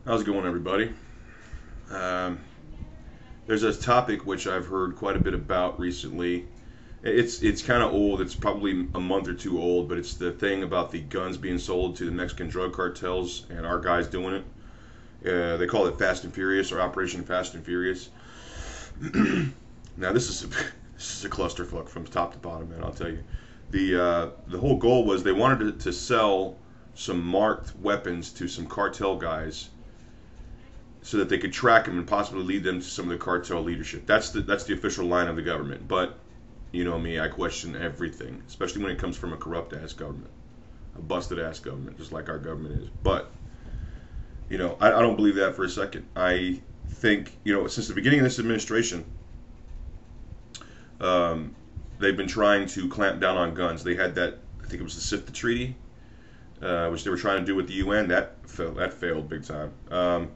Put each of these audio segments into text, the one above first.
How's it going, everybody? Um, there's a topic which I've heard quite a bit about recently. It's kind of old. It's probably a month or two old, but it's the thing about the guns being sold to the Mexican drug cartels and our guys doing it. They call it Fast and Furious or Operation Fast and Furious. Now this is a clusterfuck from top to bottom, man. I'll tell you. The whole goal was they wanted to sell some marked weapons to some cartel guys so that they could track them and possibly lead them to some of the cartel leadership. That's the official line of the government. But you know me, I question everything, especially when it comes from a corrupt ass government, a busted ass government, just like our government is. But I don't believe that for a second. I think since the beginning of this administration, they've been trying to clamp down on guns. They had that, I think it was the SIFTA treaty, which they were trying to do with the UN. That failed big time.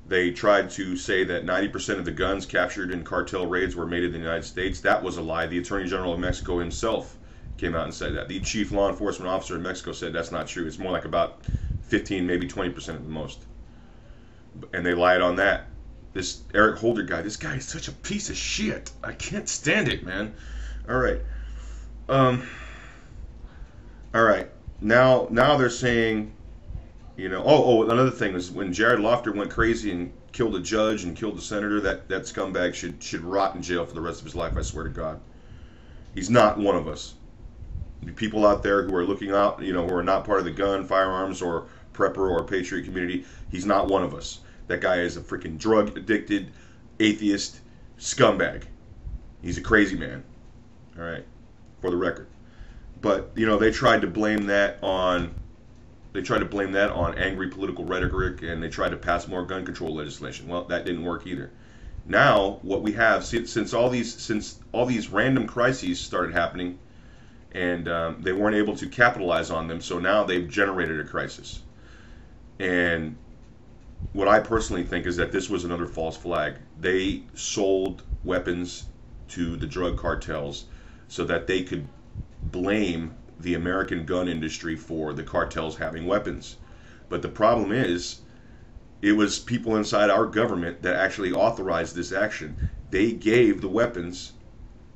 They tried to say that 90% of the guns captured in cartel raids were made in the United States. That was a lie. The Attorney General of Mexico himself came out and said that. The chief law enforcement officer in Mexico said that's not true. It's more like about 15, maybe 20% at the most. And they lied on that. This Eric Holder guy, this guy is such a piece of shit. I can't stand it, man. All right. All right. Now they're saying, another thing is when Jared Lofter went crazy and killed a judge and killed a senator, that scumbag should rot in jail for the rest of his life, I swear to God. He's not one of us. The people out there who are looking out, who are not part of the gun, firearms, or prepper or patriot community, he's not one of us. That guy is a freaking drug-addicted, atheist scumbag. He's a crazy man. All right, for the record. But, they tried to blame that on angry political rhetoric, and they tried to pass more gun control legislation. Well, that didn't work either. Now, what we have since all these random crises started happening, and they weren't able to capitalize on them, so now they've generated a crisis. And what I personally think is that this was another false flag. They sold weapons to the drug cartels so that they could blame the American gun industry for the cartels having weapons. But the problem is, it was people inside our government that actually authorized this action. They gave the weapons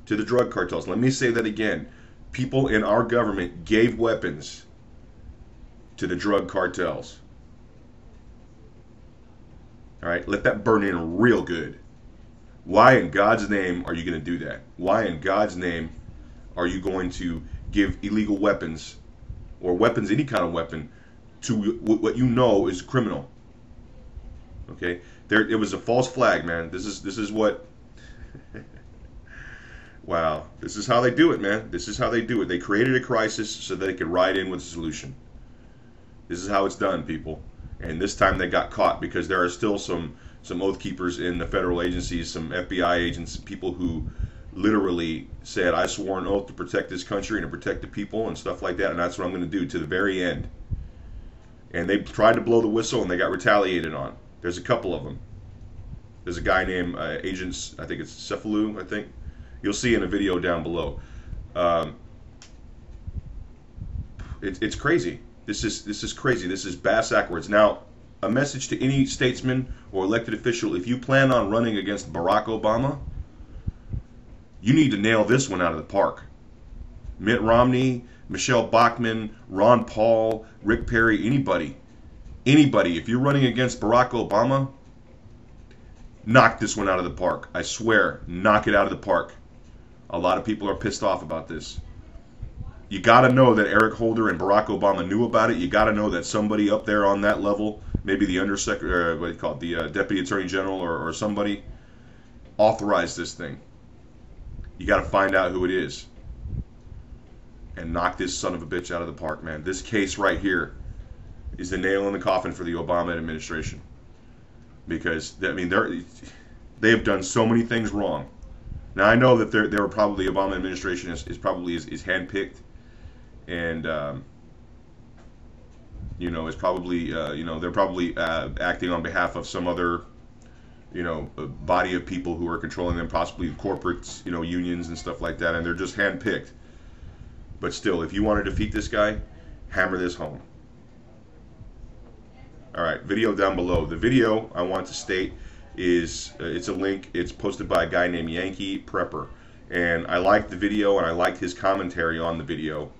to the drug cartels. Let me say that again. People in our government gave weapons to the drug cartels. All right, let that burn in real good. Why in God's name are you going to do that? Why in God's name are you going to give illegal weapons, or weapons, any kind of weapon, to what you know is criminal? Okay, it was a false flag, man. This is what. Wow, this is how they do it, man. This is how they do it. They created a crisis so that they could ride in with a solution. This is how it's done, people. And this time they got caught, because there are still some oath keepers in the federal agencies, some FBI agents, people who literally said, I swore an oath to protect this country and to protect the people and stuff like that, and that's what I'm going to do to the very end. And they tried to blow the whistle and they got retaliated on. There's a couple of them. There's a guy named Agents, I think it's Cephalou, I think. You'll see in a video down below. It's crazy. This is crazy. This is bass backwards. Now, a message to any statesman or elected official: if you plan on running against Barack Obama, you need to nail this one out of the park. Mitt Romney, Michelle Bachmann, Ron Paul, Rick Perry, anybody, if you're running against Barack Obama, knock this one out of the park. I swear, knock it out of the park. A lot of people are pissed off about this. You got to know that Eric Holder and Barack Obama knew about it. You got to know that somebody up there on that level, maybe the undersecretary, what do you call it, the deputy attorney general or somebody, authorized this thing. You got to find out who it is and knock this son of a bitch out of the park, man. This case right here is the nail in the coffin for the Obama administration, because they have done so many things wrong. Now, I know that they were probably, the Obama administration is probably handpicked, and is probably they're probably acting on behalf of some other a body of people who are controlling them, possibly corporates, unions and stuff like that, and they're just handpicked. But still, if you want to defeat this guy, hammer this home. All right, video down below. The video I want to state is it's a link. It's posted by a guy named Yankee Prepper, and I liked the video and I liked his commentary on the video,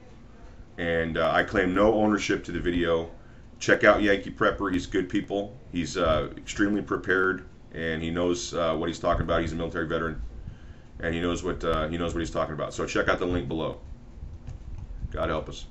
and I claim no ownership to the video. Check out Yankee Prepper. He's good people. He's extremely prepared, and he knows what he's talking about. He's a military veteran, and he knows what he's talking about. So check out the link below. God help us.